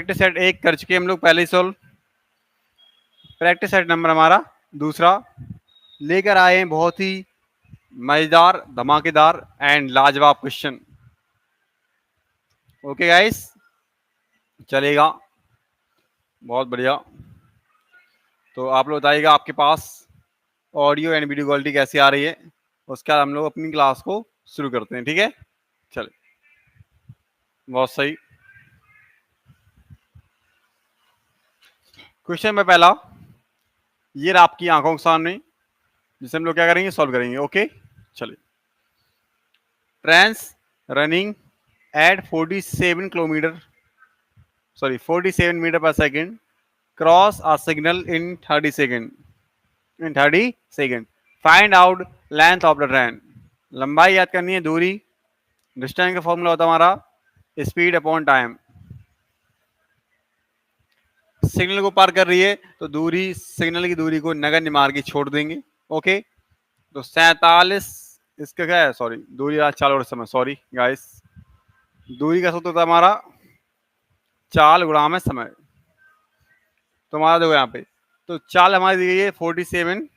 Practice set 1 कर चुके हम लोग पहले ही सॉल्व। प्रैक्टिस सेट नंबर हमारा दूसरा लेकर आए हैं बहुत ही मजेदार, धमाकेदार एंड लाजवाब क्वेश्चन। ओके गाइस, चलेगा, बहुत बढ़िया। तो आप लोग बताइएगा आपके पास ऑडियो एंड वीडियो क्वालिटी कैसी आ रही है। उसके बाद हम लोग अपनी क्लास को शुरू करते हैं, ठीक है। चलिए, बहुत सही। क्वेश्चन में पहला, ये रहा आपकी आंखों के सामने, जिसे हम लोग क्या करेंगे, सॉल्व करेंगे। ओके, चलिए। ट्रेन्स रनिंग एट 47 मीटर पर second cross a signal in 30 second. Find out length of the train. लंबाई याद करनी है, दूरी। डिस्टेंस का फॉर्मूला होता है हमारा स्पीड अपॉन टाइम। सिग्नल को पार कर रही है तो दूरी, सिग्नल की दूरी को नगण्य मार के छोड़ देंगे। ओके, तो 47, इसका क्या है, सॉरी, दूरी चाल और समय, सॉरी गाइस, दूरी का सूत्र होता है हमारा चाल गुणा में समय। तो हमारा देखो यहाँ पे, तो चाल हमारी दी गई है 47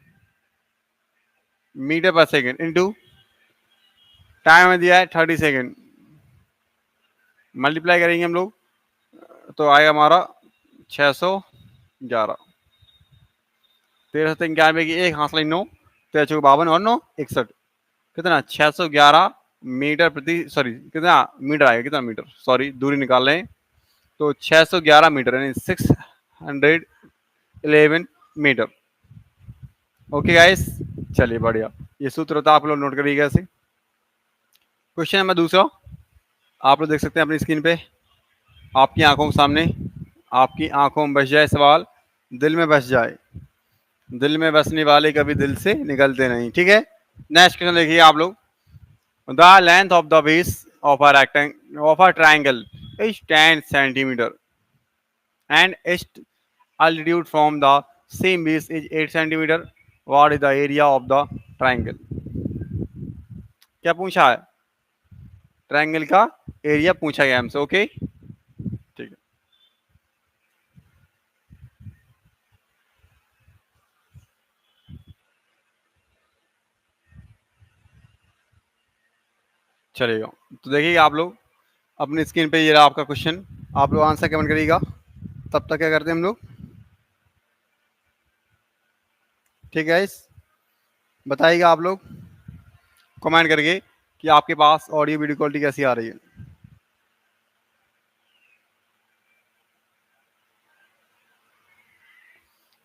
मीटर पर सेकेंड इंटू टाइम में दिया है 30 सेकेंड। मल्टीप्लाई करेंगे हम लोग तो आएगा हमारा 611। 1391 की एक हाथ लाइन 9, 1352 और 9 61, कितना 611 मीटर प्रति, सॉरी कितना मीटर आएगा, कितना मीटर, सॉरी दूरी निकाल रहे हैं। तो 611 मीटर यानी 611 मीटर। ओके गाइस, चलिए बढ़िया, ये सूत्र होता है, आप लोग नोट करिएगा ऐसे। क्वेश्चन नंबर दूसरा, आप लोग देख सकते हैं अपनी स्क्रीन पे, आपकी आंखों के सामने, आपकी आंखों में बस जाए सवाल, दिल में बस जाए। दिल में बसने वाले कभी दिल से निकलते नहीं, ठीक है। नेक्स्ट क्वेश्चन देखिए आप लोग। The length of the base of a triangle is 10 centimetre and its altitude from the same base is 8 centimeter. What is the area of the triangle? क्या पूछा है, ट्रायंगल का एरिया पूछा गया हमसे। ओके, ठीक है। चलेगा, तो देखिए आप लोग अपनी स्क्रीन पे, ये रहा आपका क्वेश्चन। आप लोग आंसर कमेंट करिएगा, तब तक क्या करते हैं हम लोग, ठीक है। इस बताइएगा आप लोग कमेंट करके कि आपके पास ऑडियो वीडियो क्वालिटी कैसी आ रही है।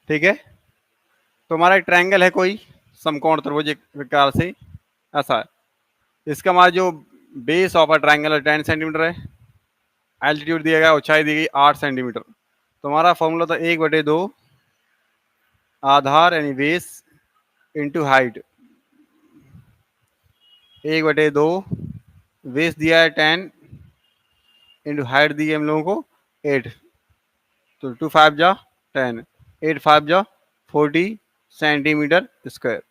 ठीक है, तो हमारा एक ट्रायंगल है कोई समकोण त्रिभुज एक प्रकार से ऐसा है। इसका हमारा जो बेस ऑफ अ ट्रायंगल है 10 सेंटीमीटर है। एल्टीट्यूड दिया गया, ऊंचाई दी गई 8 सेंटीमीटर। तो हमारा फॉर्मूला था 1/2 आधार यानी बेस इंटू हाइट। 1/2 बेस दिया है 10 इंटू हाइट दी है हम लोगों को 8। तो 2 5 जा 10, 8 5 जा 40 सेंटीमीटर स्क्वायर।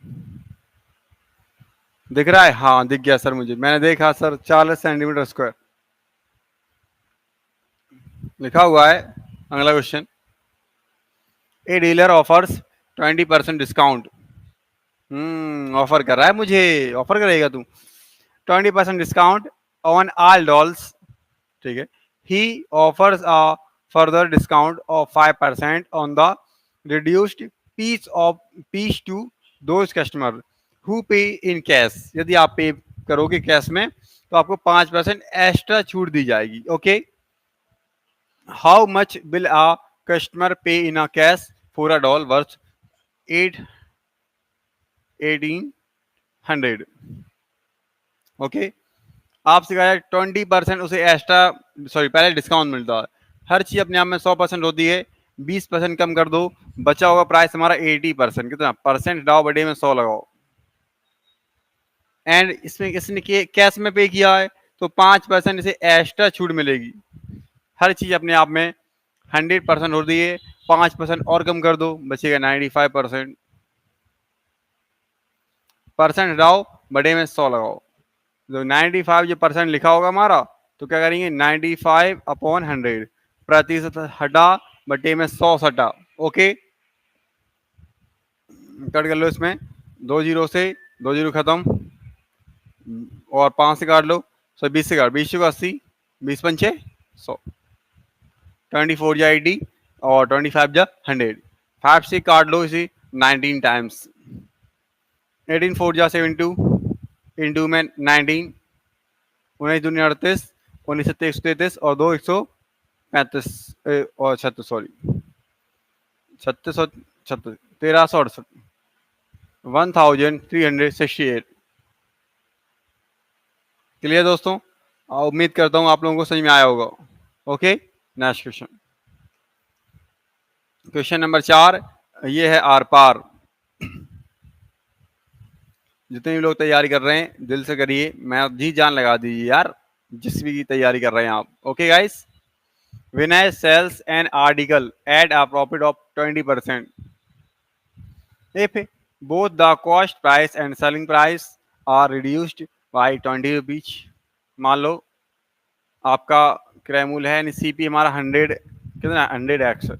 दिख रहा है, हाँ दिख गया सर, मुझे, मैंने देखा सर 40 सेंटीमीटर स्क्वायर लिखा हुआ है। अगला question, a dealer offers 20% discount. Offer कर रहा है मुझे, ऑफर करेगा तू 20% डिस्काउंट ऑन ऑल डॉल्स, ठीक है। He offers a further discount of 5% on the reduced piece to those customer who pay in cash. यदि आप पे करोगे कैश में तो आपको 5% एक्स्ट्रा छूट दी जाएगी। Okay, how much will a customer pay in a cash for a doll worth 1800। Okay, आपसे कहा है 20% उसे एक्स्ट्रा, सॉरी पहले डिस्काउंट मिलता है। हर चीज अपने आप में 100% होती है, 20% कम कर दो, बचा होगा प्राइस हमारा 80%। कितना परसेंट डाओ, बड़े में 100 लगाओ। एंड इसमें किसने कैश में पे किया है तो 5% इसे एक्स्ट्रा छूट मिलेगी। हर चीज अपने आप में 100% होती है, 5% और कम कर दो, बचेगा 95%। परसेंट हटाओ, बड़े में 100 लगाओ। जो 95 जो परसेंट लिखा होगा हमारा, तो क्या करेंगे 95 अपॉन 100, प्रतिशत हटा बटे में 100 सटा। ओके, कट कर लो इसमें, 2 जीरो से 2 जीरो खत्म, और 5 से काट लो, 20 से काट, 20 को 80, 20 पंचे 100, 24 जा 80 और 25 जा 100, 5 से काट लो इसी 19 टाइम्स, 18 4 जा 72, इंटू में 19, 19 दूनी 38, 19 सत्ते 133 और 2 135 और 36, सॉरी 36 और 36, 1368, 1368। क्लियर दोस्तों, उम्मीद करता हूँ आप लोगों को समझ में आया होगा। Okay, next question, question number 4, ये है आर पार। जितने भी लोग तैयारी कर रहे हैं दिल से करिए, मैं जी जान लगा दीजिए यार, जिस भी की तैयारी कर रहे हैं आप। Okay guys, Vinay sells an article at a profit of 20% if both the cost price and selling price are reduced by 20 rupees। मान लो आपका क्रय मूल्य है यानी सीपी हमारा 100, कितना 100x,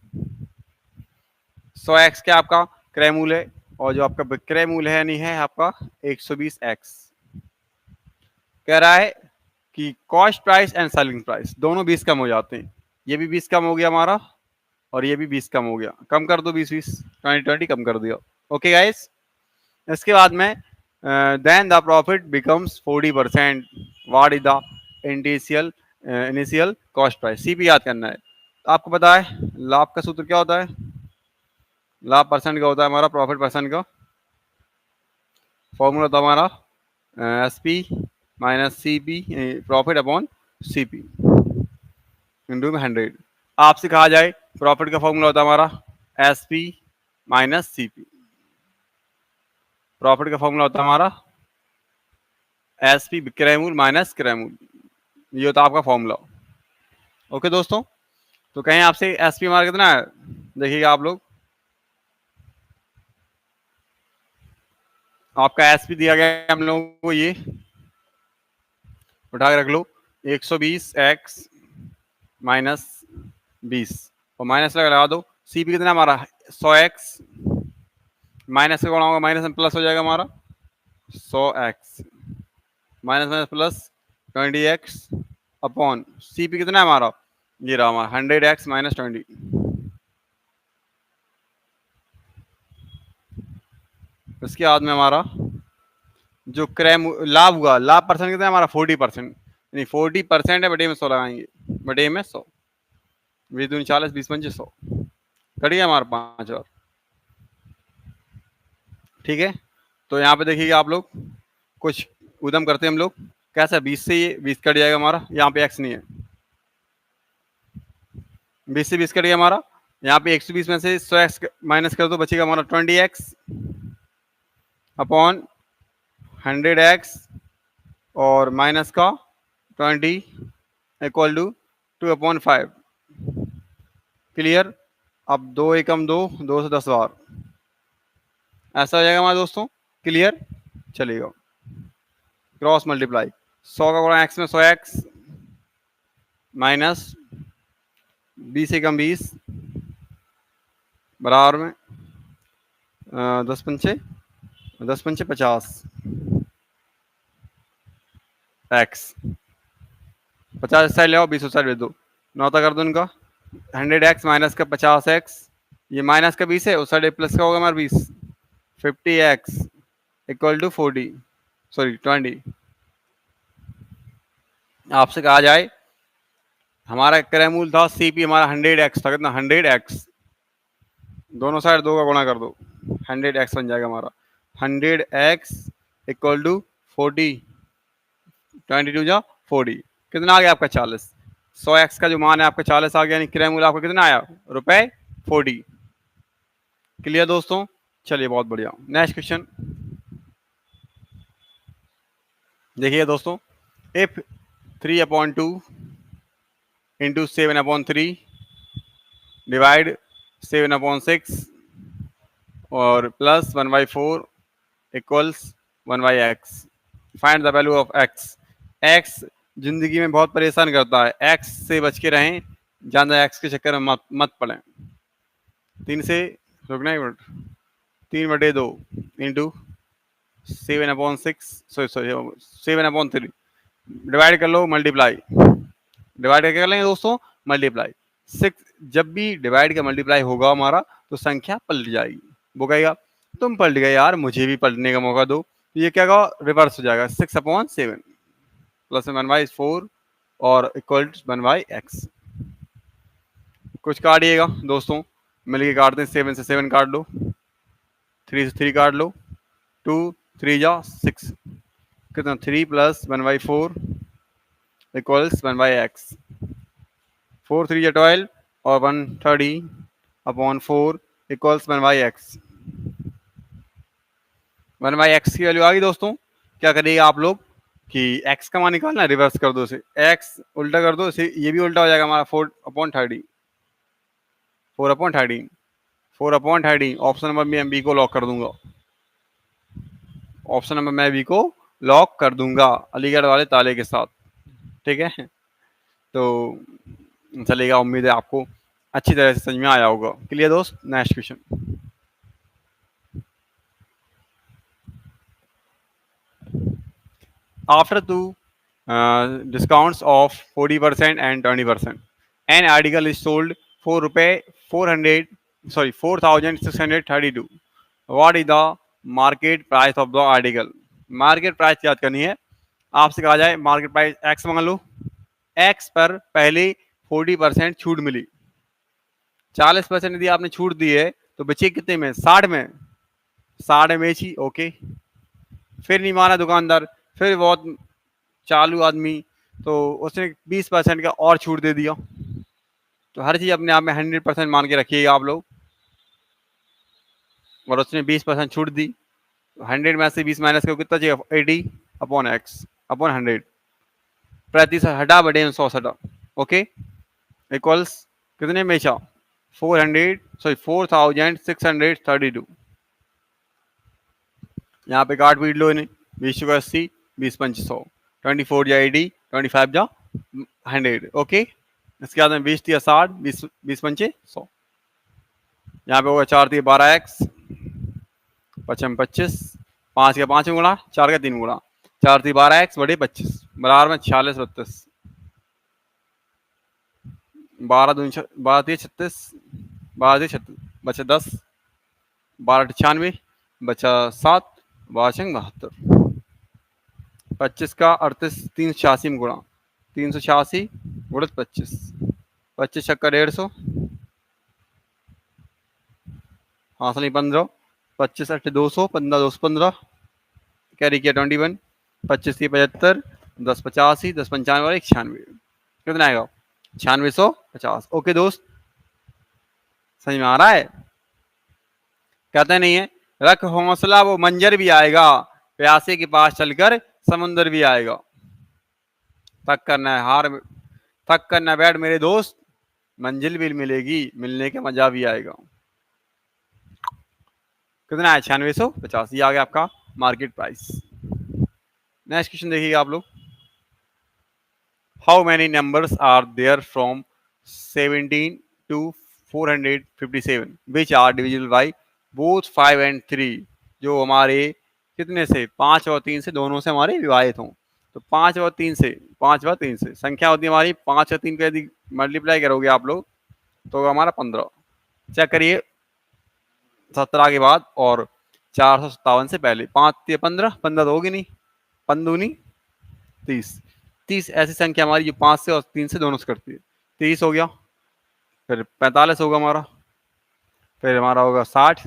100x क्या आपका क्रय मूल्य है, और जो आपका विक्रय मूल्य है यानी है आपका 120x। कह रहा है कि cost price and selling price दोनों 20 कम हो जाते हैं, ये भी 20 कम हो गया हमारा और ये भी 20 कम हो गया, कम कर दो 20 20 कम कर दिया। ओके गाइस, इसके बाद में then the profit becomes 40%, what is the initial initial cost price, CP याद करना है। आपको पता है लाभ का सूत्र क्या होता है, लाभ परसेंट का होता है हमारा, प्रॉफिट परसेंट का फॉर्मूला होता है हमारा S P minus C P, profit upon C P into में 100। आपसे कहा जाए प्रॉफिट का फॉर्मूला होता है हमारा S P minus C P, profit का फॉर्मूला होता है हमारा एस पी विक्रय मूल्य माइनस क्रय मूल्य, ये होता है आपका फॉर्मूला। ओके दोस्तों, तो कहें आपसे एस पी हमारा कितना है, देखिएगा आप लोग, आपका एस पी दिया गया है हम लोगों को, ये उठा के रख लो, 120x माइनस 20 और माइनस लगा दो, सी पी कितना हमारा 100x, माइनस से होगा माइनस में प्लस हो जाएगा हमारा 100x, minus minus plus 20x upon C P कितना है हमारा, ये रहा हमारा 100x माइनस 20। इसके बाद में हमारा जो क्रय लाभ हुआ, लाभ परसेंट कितना है हमारा 40%, यानी 40% है, बटे में 100 लगाएंगे, बटे में 100, 20 दूनी 40, 20 पंचे 100, कट गया हमारा 5 और। ठीक है, तो यहाँ पे देखिएगा आप लोग, कुछ उदम करते हैं हम लोग, कैसा 20 से ये 20 कट जाएगा हमारा, यहाँ पे x नहीं है, 20 से 20 कट गया हमारा, यहाँ पे 120 में से 100x माइनस कर दो, बचेगा हमारा 20x अपॉन 100x और माइनस का 20 इक्वल टू 2/5। क्लियर, अब 2 एकम 2, 2 से 10 बार, ऐसा हो जाएगा हमारे दोस्तों। क्लियर, चलेगा, क्रॉस मल्टीप्लाई 100 का गुणा x में 100x माइनस 20 एकम 20 बराबर में 10 पंचे 50 x, 50 साइड ले आओ, 20 साइड भेज दो, नौता कर दो इनका, 100x माइनस का 50x, ये माइनस का 20 है, उस साइड प्लस का होगा हमारा 20, 50x इक्वल टू 40, सॉरी 20। आपसे कहा जाए हमारा क्रय मूल्य था सीपी हमारा 100x था, कितना 100x, दोनों साइड 2 का गुणा कर दो, 100x बन जाएगा हमारा, 100x इक्वल टू 40, 22 जा 40, कितना आ गया आपका 40, 100x का जो मान है आपका 40 आ गया, यानी क्रय मूल्य आपका कितना आया, रुपए 40। क्लियर दोस्तों, चलिए बहुत बढ़िया, नेक्स्ट क्वेश्चन देखिए दोस्तों, इफ 3/2 इंटू 7/3 डिवाइड 7/6 और plus 1/4 equals 1/x, find the value of x। x जिंदगी में बहुत परेशान करता है, x से बच के रहें, ज्यादा एक्स के चक्कर में मत पड़े। 3 से रुकना एक मिनट, 3/2 इंटू 7/6, सॉरी 7/3, डिवाइड कर लो, मल्टीप्लाई, डिवाइड करके कर लेंगे दोस्तों, मल्टीप्लाई। 6 जब भी डिवाइड का मल्टीप्लाई होगा हमारा तो संख्या पलट जाएगी। वो कहेगा तुम पलट गए यार, मुझे भी पलटने का मौका दो। तो ये क्या होगा, रिवर्स हो जाएगा, 6/7 प्लस 1/4 और इक्वल 1/x। कुछ काटिएगा दोस्तों, मिलके काटते हैं, 7 से 7 काट लो, 3 से 3 काट लो, 2 3 जा 6, कितना 3 प्लस 1/4 इक्वल्स 1/x। 4 3 जा 12 और 130/4 इक्वल्स 1/x। 1/x की वैल्यू आ गई दोस्तों। क्या करिएगा आप लोग कि x का मान निकालना, रिवर्स कर दो इसे, x उल्टा कर दो इसे, ये भी उल्टा हो जाएगा हमारा 4/30, 4/30, 4/30। ऑप्शन नंबर में बी को लॉक कर दूंगा, ऑप्शन नंबर मैं बी को लॉक कर दूंगा अलीगढ़ वाले ताले के साथ। ठीक है, तो चलेगा, उम्मीद है आपको अच्छी तरह से समझ में आया होगा। क्लियर दोस्त, next question. After two discounts of 40% and 20%, an article is sold for रुपए 400, sorry 4,632. What is the market price of the article? Market price याद करनी है आपसे, कहा जाए मार्केट प्राइस एक्स मान लो, एक्स पर पहले 40% छूट मिली, 40% यदि आपने छूट दी है तो बचे कितने में, 60 में, 60 में बेची, ओके। फिर नहीं माना दुकानदार, फिर बहुत चालू आदमी, तो उसने 20% का और छूट दे दिया। तो हर चीज अपने आप में 100% मान के रखिएगा आप लोग, और उसने 20% छूट दी, 100 में से 20 माइनस करो कितना चाहिए, 80/x/100, 35 हटा बटे 100 हटा, ओके, इक्वल्स कितने में बेचा, 4,632। यहाँ पे काट पीट लो इन्हें, 20 को 80, 20 × 100, 24 जा 80, 25 जा 100, ओके। इसके बाद में 20 दिया 60, 20 × 100, यहाँ पे होगा 4 दिया 12x, 55 25, 5 का 5 गुणा, 4 का 3 गुणा, 4 दिया 12x बटे 25 बराबर में 46 32, 12 दूनी 12 दिए 36, 12 दिए 36, बचा 10, 12 98, बचा 7, 12 72, 25 का 38, 386 में गुणा, 386 गुणित 25, 25 छक्का 150, हाँ सही 15, 25 8 200, 15 215, कैरी किया 21, 25 75, 10 85, 10 95 और 96, कितना आएगा 9650। ओके दोस्त, समझ में आ रहा है? कहते नहीं है, रख हौसला वो मंजर भी आएगा, प्यासे के पास चलकर समुंदर भी आएगा। थक करना है हार, थक करना बैठ मेरे दोस्त, मंजिल भी मिलेगी, मिलने का मजा भी आएगा। कितना है 9650, ये आ गया आपका मार्केट प्राइस। नेक्स्ट क्वेश्चन देखिएगा आप लोग, how many numbers are there from 17 to 457 which are divisible by both 5 and 3, जो हमारे कितने से 5 और 3 से दोनों से हमारे विभाजित हों। तो 5 और 3 से, 5 और 3 से संख्या होती है हमारी, 5 और 3 को यदि मल्टीप्लाई करोगे आप लोग तो हमारा 15। चेक करिए 17 के बाद और 457 से पहले, 5 या 15, 15 तो होगी नहीं, 15 30, 30 ऐसी संख्या हमारी जो 5 से और 3 से दोनों से करती है। 30 हो गया, फिर 45 होगा हमारा, फिर हमारा होगा 60,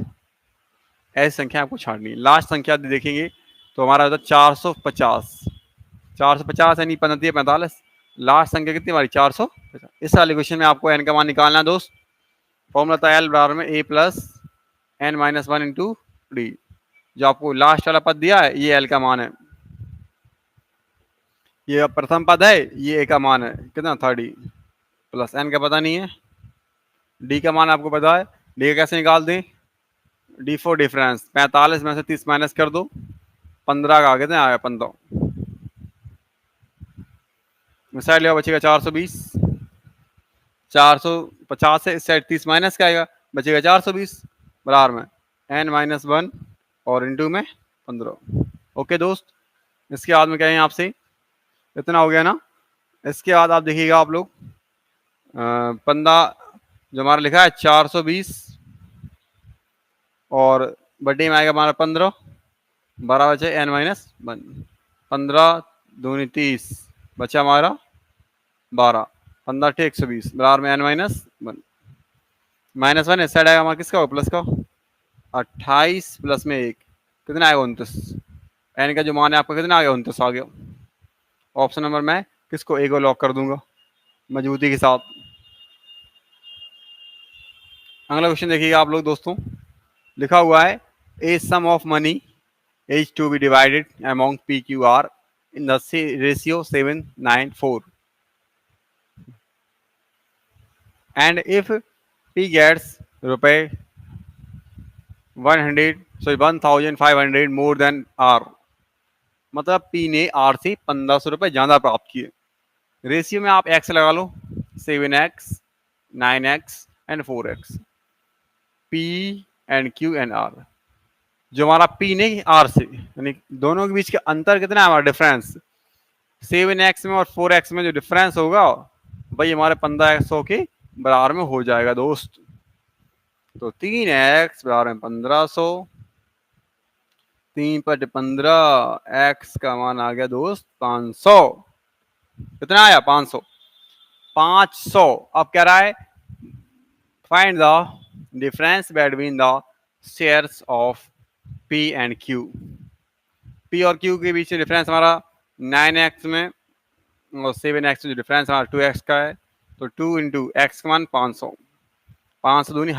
ऐसी संख्या आपको छाड़नी है। लास्ट संख्या देखेंगे तो हमारा होता है 450, 450 यानी 15 45, लास्ट संख्या कितनी हमारी 450। इस वाले क्वेश्चन में आपको एन का मान निकालना है दोस्त। फॉर्मूला था एल बराबर में a plus n minus 1 into d, जो आपको लास्ट वाला पद दिया है ये एल का मान है, ये प्रथम पद है ये ए का मान है, कितना 30, प्लस एन का पता नहीं है, डी का मान आपको पता है, डी का कैसे निकाल दें, डी फॉर डिफरेंस, 45 में से 30 माइनस कर दो, 15 का कितना आया 15, मिसाइल लिया बचेगा 420, 450 से इससे 30 माइनस क्या आएगा, बचेगा 420 बराबर में n-1 और इंटू में 15। ओके दोस्त, इसके बाद में क्या है आपसे, इतना हो गया ना। इसके बाद आप देखिएगा आप लोग 15 जो हमारा लिखा है 420 और बटे में आएगा हमारा 15 12 बचे n-1 15 दूनी 30 बचा हमारा 12 15 टे 120 बराबर में n-1 -1 इस साइड आएगा हमारा किसका प्लस का 28 प्लस में 1 कितना आएगा 29। एन का जो मान है आपका कितना आ गया 29 आ गया। ऑप्शन नंबर मैं किसको ए को लॉक कर दूंगा मजबूती के साथ। अगला क्वेश्चन देखिएगा आप लोग दोस्तों, लिखा हुआ है a sum of money is to be divided among P Q R in the ratio 7:9:4 and if P gets रुपए 1,500 मोर देन आर, मतलब पी ने आर से 1500 रुपए ज्यादा प्राप्त किए। रेशियो में आप एक्स लगा लो 7x 9x and 4x P and Q and R. जो हमारा पी ने आर से यानी दोनों के बीच का अंतर कितना है हमारा डिफरेंस 7x में और 4x में जो डिफरेंस होगा भाई हमारे 1500 के बराबर में हो जाएगा दोस्त। तो 3x बराबर में 1500 3/15 x का मान आ गया दोस्त 500। कितना आया 500 500। अब कह रहा है find the difference between the shares of P and Q. P और क्यू के बीच डिफरेंस हमारा 9x में और 7x में जो डिफरेंस हमारा 2x का है तो 2 इंटू एक्स का मान 500 500 दूनी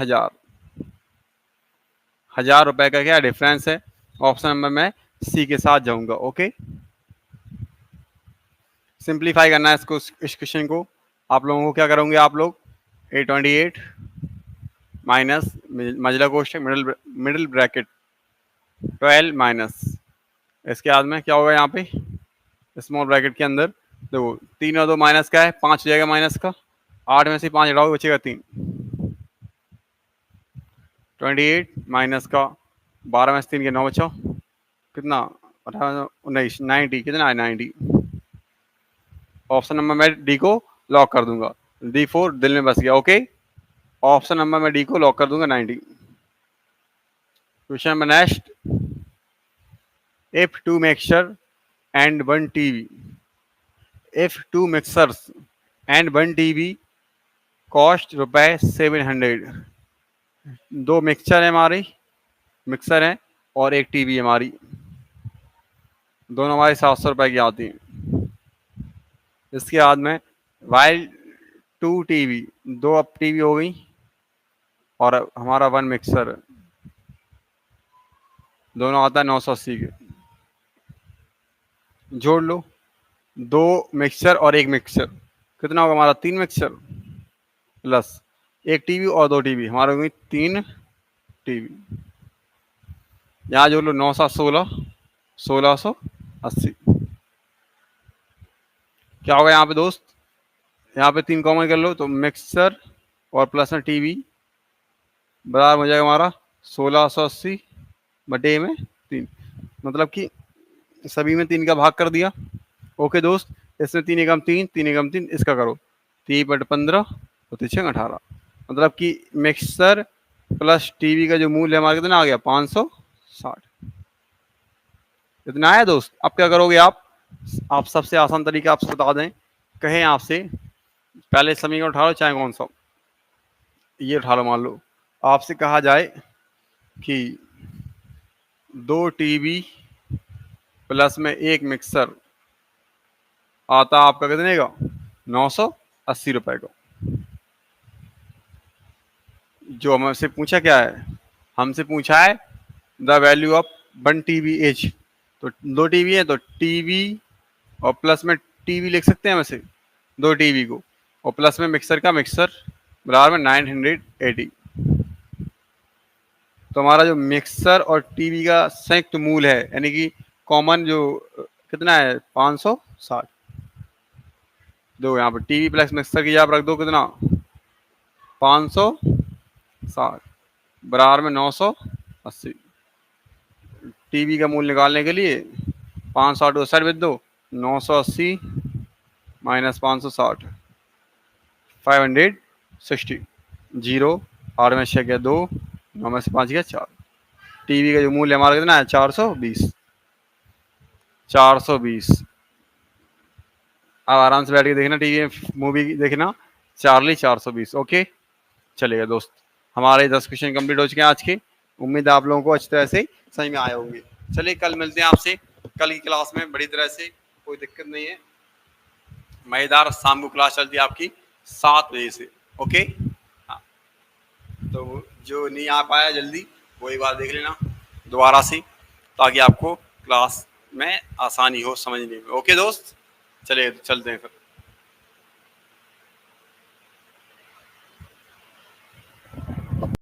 1000 रुपए का क्या डिफरेंस है। ऑप्शन नंबर में सी के साथ जाऊंगा। ओके, सिंप्लीफाई करना है इसको इस क्वेश्चन को। आप लोगों को क्या करोगे आप लोग 828 माइनस मजला कोष्टक मिडिल ब्रैकेट 12 माइनस इसके बाद में क्या होगा यहाँ पे स्मॉल ब्रैकेट के अंदर देखो 3 और 2 माइनस का है 5 हो जाएगा माइनस का 8 में से 5 हटाओगे बचेगा 3 28 माइनस का 12 में से 3 के 9 बचा कितना 19 90 कितना है 90। ऑप्शन नंबर मैं डी को लॉक कर दूंगा D4 दिल में बस गया। ओके, ऑप्शन नंबर मैं डी को लॉक कर दूंगा 90। Question number next, if 2 mixture and 1 TV if 2 mixers and 1 TV cost रुपए 700। 2 मिक्सचर है हमारी मिक्सर है और एक टीवी हमारी दोनों हमारी 700 रुपए की आती हैं। इसके बाद में वाइल 2 टीवी 2 अब टीवी हो गई और हमारा 1 मिक्सर दोनों आता है 980 के। जोड़ लो 2 मिक्सचर और एक मिक्सचर कितना होगा हमारा 3 मिक्सचर प्लस एक टीवी और 2 टीवी हमारे होगी 3 टीवी। यहाँ जोड़ लो 9 7 16 1680। क्या होगा यहाँ पे दोस्त, यहाँ पे 3 कॉमन कर लो तो मिक्सचर और प्लस में टीवी बराबर हो जाएगा हमारा 1680 बटे में 3, मतलब कि सभी में 3 का भाग कर दिया। ओके दोस्त, इसमें 3 एकम 3 3 एकम 3 इसका करो 3/15 तो 3 18, मतलब कि मिक्सर प्लस टीवी का जो मूल्य हमारा कितना आ गया 560। इतना आया दोस्त। अब क्या करोगे आप सबसे आसान तरीका आपसे बता दें, कहें आपसे पहले समीकरण उठा लो चाहे कौन सा ये उठा लो, मान लो आपसे कहा जाए कि 2 टीवी प्लस में एक मिक्सर आता आपका कितने का 980 रुपए का। जो हमसे पूछा क्या है, हमसे पूछा है the value of 1 TV H, तो 2 टीवी है तो टीवी और प्लस में टीवी लिख सकते हैं वैसे 2 टीवी को और प्लस में मिक्सर का मिक्सर बराबर में 980। तो हमारा जो मिक्सर और टीवी का संयुक्त मूल है यानी कि कॉमन जो कितना है 560। दो यहाँ पर टीवी प्लस मिक्सर की आप रख दो कितना 560 बराबर में 980। टीवी का मूल्य निकालने के लिए 560 को साइड में दो, 980 माइनस 560 560 जीरो, 8 में 6 गया 2, 9 में से 5 गया 4। टीवी का जो मूल्य हमारा कितना है 420। 420। अब आराम से बैठ के देखना, टीवी में मूवी देखना, चार्ली 420। ओके चलेगा दोस्त, हमारे 10 क्वेश्चन कंप्लीट हो चुके हैं आज के। उम्मीद है आप लोगों को अच्छी तरह से समझ में आए होंगे। चलिए कल मिलते हैं आपसे, कल की क्लास में बड़ी तरह से, कोई दिक्कत नहीं है, मजेदार शाम को क्लास चलती है आपकी 7 बजे से। ओके हाँ, तो जो नहीं आ पाया जल्दी वही बात देख लेना दोबारा से, ताकि आपको क्लास में आसानी हो समझने में। ओके दोस्त, चलिए चलते हैं फिर।